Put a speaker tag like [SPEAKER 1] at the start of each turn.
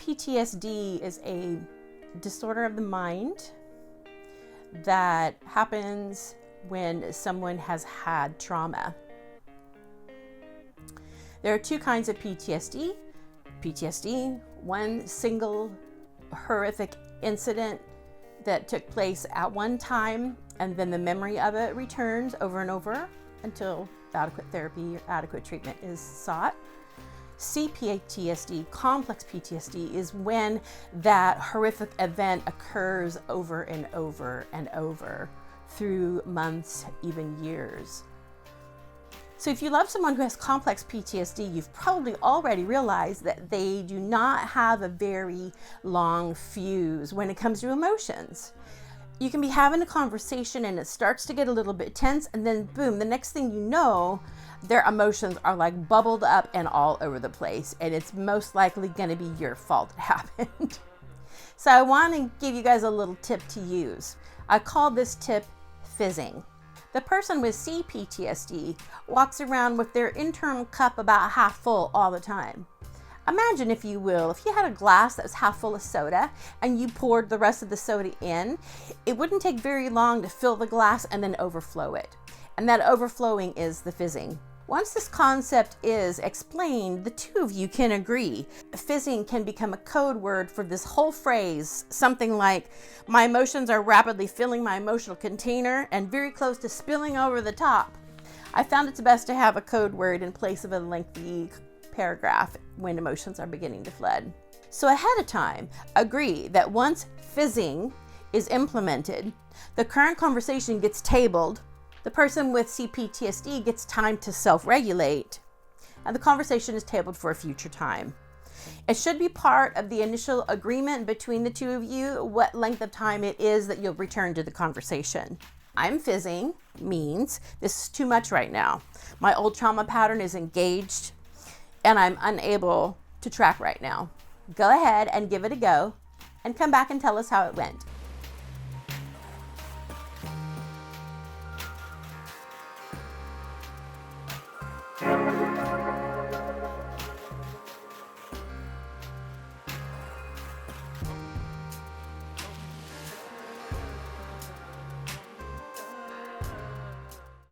[SPEAKER 1] CPTSD is a disorder of the mind that happens when someone has had trauma. There are two kinds of PTSD. PTSD, one single horrific incident that took place at one time, and then the memory of it returns over and over until adequate therapy or adequate treatment is sought. CPTSD, complex PTSD, is when that horrific event occurs over and over and over through months, even years. So if you love someone who has complex PTSD, you've probably already realized that they do not have a very long fuse when it comes to emotions. You can be having a conversation and it starts to get a little bit tense, and then boom, the next thing you know, their emotions are like bubbled up and all over the place, and it's most likely going to be your fault it happened. So I want to give you guys a little tip to use. I call this tip fizzing. The person with CPTSD walks around with their internal cup about half full all the time. Imagine, if you will, if you had a glass that was half full of soda and you poured the rest of the soda in, it wouldn't take very long to fill the glass and then overflow it. And that overflowing is the fizzing. Once this concept is explained, the two of you can agree. Fizzing can become a code word for this whole phrase, something like, my emotions are rapidly filling my emotional container and very close to spilling over the top. I found it's best to have a code word in place of a lengthy paragraph when emotions are beginning to flood. So ahead of time, agree that once fizzing is implemented, the current conversation gets tabled, the person with CPTSD gets time to self-regulate, and the conversation is tabled for a future time. It should be part of the initial agreement between the two of you what length of time it is that you'll return to the conversation. I'm fizzing means this is too much right now. My old trauma pattern is engaged and I'm unable to track right now. Go ahead and give it a go and come back and tell us how it went.